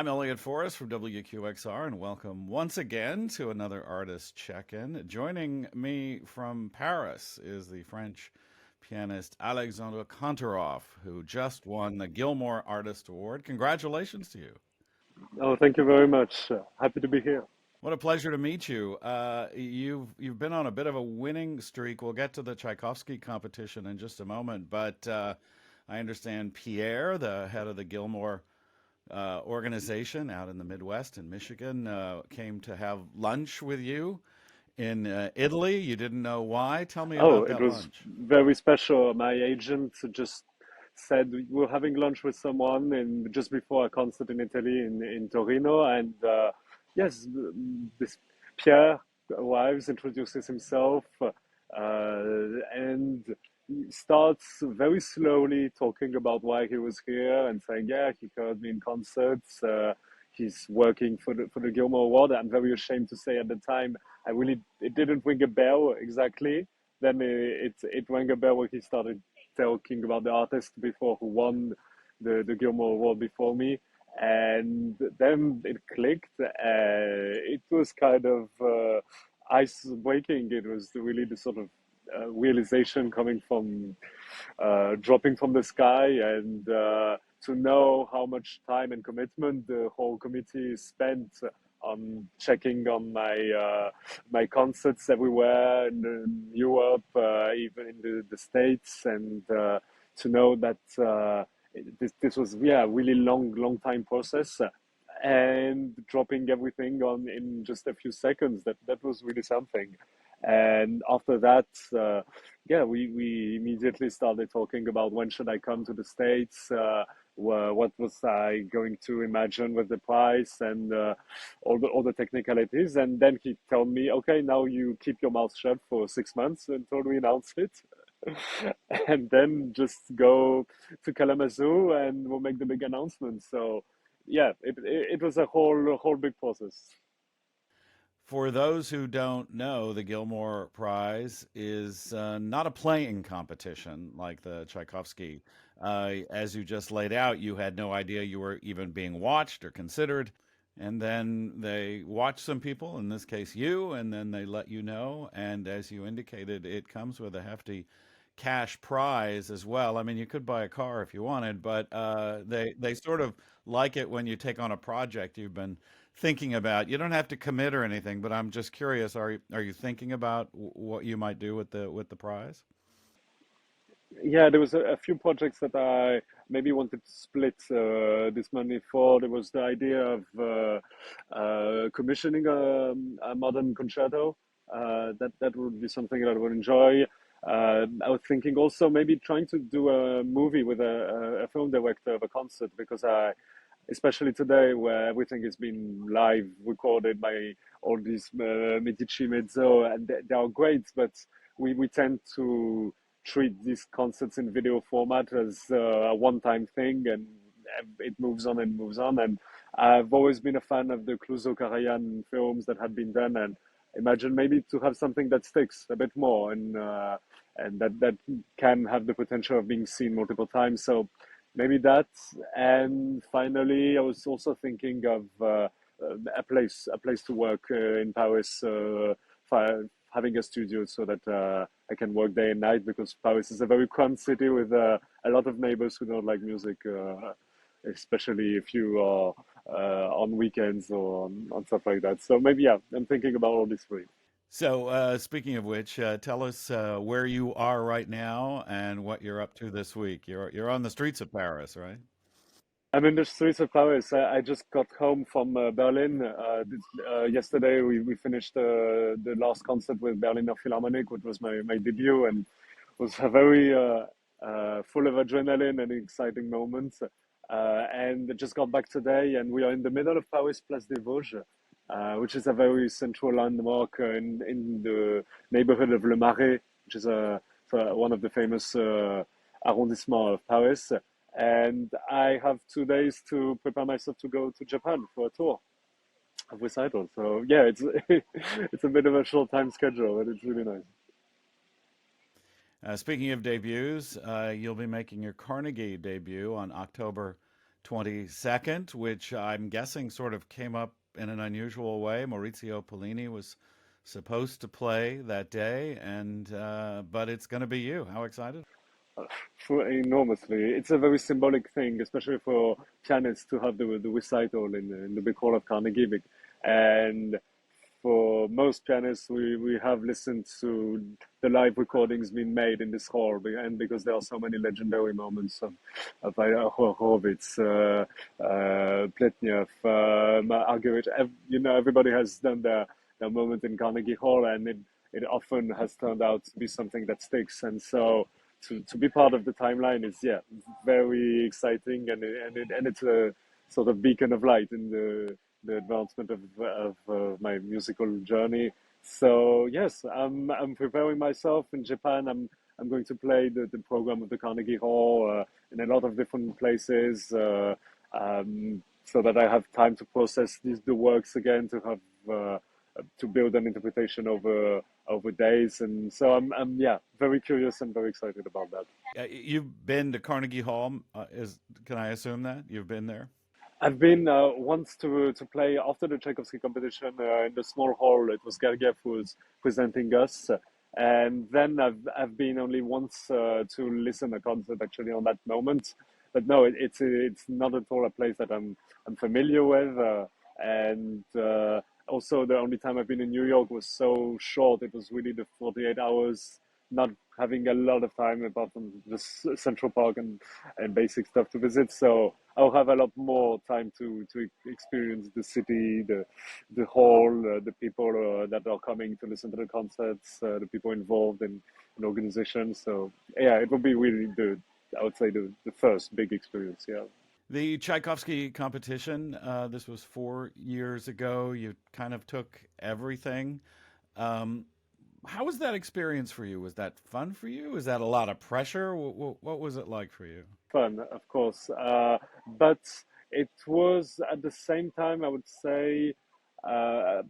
I'm Elliott Forrest from WQXR, and welcome once again to another Artist Check-In. Joining me from Paris is the French pianist Alexandre Kantorow, who just won the Gilmore Artist Award. Congratulations to you. Oh, thank you very much. Happy to be here. What a pleasure to meet you. You've been on a bit of a winning streak. We'll get to the Tchaikovsky competition in just a moment, but I understand Pierre, the head of the Gilmore organization out in the Midwest in Michigan, came to have lunch with you in Italy. You didn't know why. Tell me Oh, about it that was lunch. very special. My agent just said we were having lunch with someone and just before a concert in Italy in Torino, and yes, this Pierre arrives, introduces himself, and he starts very slowly talking about why he was here and saying, yeah, he heard me in concerts. He's working for the Gilmore Award. I'm very ashamed to say at the time, it didn't ring a bell exactly. Then it rang a bell when he started talking about the artist before who won the Gilmore Award before me. And then it clicked. It was kind of ice breaking. It was really the sort of realization coming from dropping from the sky, and to know how much time and commitment the whole committee spent on checking on my concerts everywhere in Europe, even in the States, and to know that this was really long time process, and dropping everything on in just a few seconds. That was really something. And after that, we immediately started talking about when should I come to the States, what was I going to imagine with the prize, and all the technicalities. And then he told me, okay, now you keep your mouth shut for 6 months until we announce it. And then just go to Kalamazoo and we'll make the big announcement. So yeah, it was a whole big process. For those who don't know, the Gilmore Prize is not a playing competition like the Tchaikovsky. As you just laid out, you had no idea you were even being watched or considered. And then they watch some people, in this case you, and then they let you know. And as you indicated, it comes with a hefty cash prize as well. I mean, you could buy a car if you wanted, but they sort of like it when you take on a project you've been thinking about. You don't have to commit or anything, but I'm just curious. Are you thinking about what you might do with the prize? Yeah, there was a few projects that I maybe wanted to split this money for. There was the idea of commissioning a modern concerto. That would be something that I would enjoy. I was thinking also maybe trying to do a movie with a film director of a concert, because especially today where everything is being live recorded by all these Medici Mezzo, and they are great, but we tend to treat these concerts in video format as a one-time thing, and it moves on and moves on. And I've always been a fan of the Clouseau-Karajan films that had been done, and imagine maybe to have something that sticks a bit more, and that can have the potential of being seen multiple times. So maybe that. And finally, I was also thinking of a place to work in Paris, having a studio so that I can work day and night, because Paris is a very cramped city with a lot of neighbors who don't like music, especially if you are on weekends or on stuff like that. So maybe, yeah, I'm thinking about all these three. So, speaking of which, tell us where you are right now and what you're up to this week. You're on the streets of Paris, right? I'm in the streets of Paris. I just got home from Berlin. Yesterday, we finished the last concert with Berliner Philharmonic, which was my debut, and was a very full of adrenaline and exciting moment. And I just got back today, and we are in the middle of Paris, Place des Vosges, which is a very central landmark in the neighborhood of Le Marais, which is one of the famous arrondissements of Paris. And I have 2 days to prepare myself to go to Japan for a tour of recital. So yeah, it's it's a bit of a short time schedule, but it's really nice. Speaking of debuts, you'll be making your Carnegie debut on October 22nd, which I'm guessing sort of came up in an unusual way. Maurizio Pollini was supposed to play that day, and but it's going to be you. How excited! For enormously. It's a very symbolic thing, especially for pianists to have the recital in the big hall of Carnegie. And for most pianists, we have listened to the live recordings being made in this hall, and because there are so many legendary moments of Horowitz, Pletnev, Argerich, everybody has done their moment in Carnegie Hall, and it often has turned out to be something that sticks. And so to be part of the timeline is, yeah, very exciting, and it's a sort of beacon of light in the advancement of my musical journey. So yes, I'm preparing myself in Japan. I'm going to play the program of the Carnegie Hall in a lot of different places, so that I have time to process the works again, to build an interpretation over days. And so I'm yeah, very curious and very excited about that. You've been to Carnegie Hall. Is Can I assume that you've been there? I've been once to play after the Tchaikovsky competition in the small hall. It was Gergiev who was presenting us, and then I've been only once to listen a concert actually on that moment. But no, it's not at all a place that I'm familiar with, and also the only time I've been in New York was so short. It was really the 48 hours, not having a lot of time apart from just Central Park and basic stuff to visit. So I'll have a lot more time to experience the city, the hall, the people that are coming to listen to the concerts, the people involved in organizations. So yeah, it will be really I would say the first big experience. Yeah. The Tchaikovsky competition, this was 4 years ago. You kind of took everything. Um, how was that experience for you? Was that fun for you? Was that a lot of pressure? What was it like for you? Fun, of course. But it was at the same time, I would say, uh,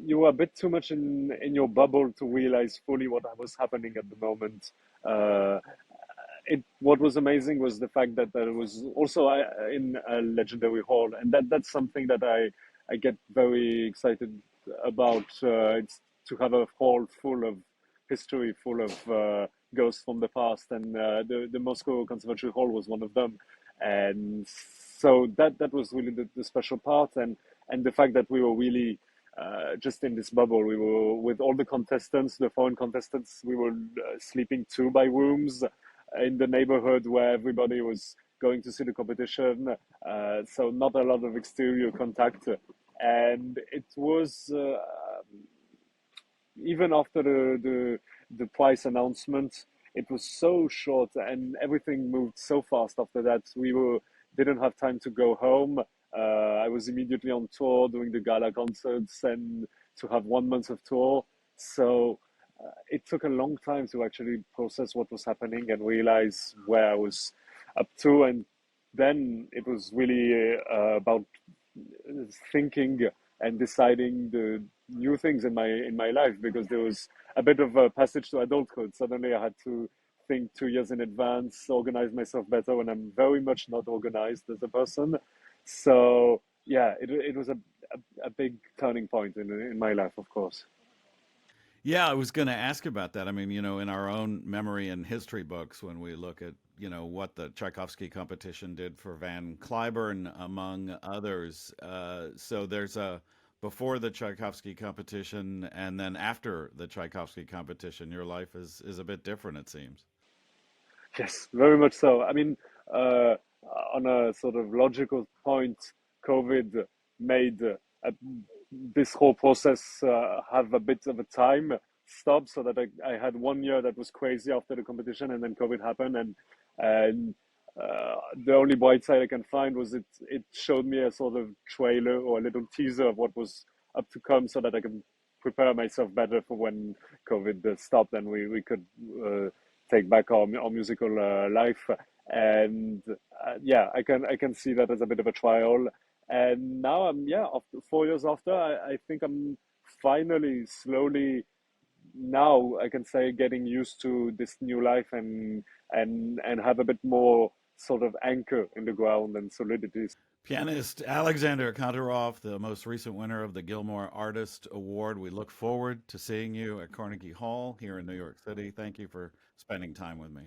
you were a bit too much in your bubble to realize fully what was happening at the moment. Uh, what was amazing was the fact that there was also in a legendary hall, and that's something that I get very excited about. It's to have a hall full of history, full of ghosts from the past, and the Moscow Conservatory Hall was one of them. And so that was really the special part, and the fact that we were really just in this bubble. We were with all the contestants, the foreign contestants. We were sleeping two by rooms in the neighborhood where everybody was going to see the competition. So not a lot of exterior contact, and it was even after the prize announcement, it was so short and everything moved so fast after that. We didn't have time to go home. I was immediately on tour doing the gala concerts and to have 1 month of tour. So it took a long time to actually process what was happening and realize where I was up to. And then it was really about thinking and deciding the new things in my life, because there was a bit of a passage to adulthood. Suddenly I had to think 2 years in advance, organize myself better when I'm very much not organized as a person. So yeah, it was a big turning point in my life, of course. Yeah, I was going to ask about that. I mean, in our own memory and history books, when we look at, what the Tchaikovsky competition did for Van Cliburn, among others. So there's a before the Tchaikovsky competition and then after the Tchaikovsky competition, your life is a bit different, it seems. Yes, very much so. I mean, uh, on a sort of logical point, COVID made this whole process have a bit of a time stop, so that I had 1 year that was crazy after the competition, and then COVID happened, and the only bright side I can find was it showed me a sort of trailer or a little teaser of what was up to come, so that I can prepare myself better for when COVID stopped and we could take back our musical life. And yeah, I can see that as a bit of a trial. And now yeah, after 4 years after, I think I'm finally slowly, now I can say, getting used to this new life and have a bit more sort of anchor in the ground and solidity. Pianist Alexandre Kantorow, the most recent winner of the Gilmore Artist Award. We look forward to seeing you at Carnegie Hall here in New York City. Thank you for spending time with me.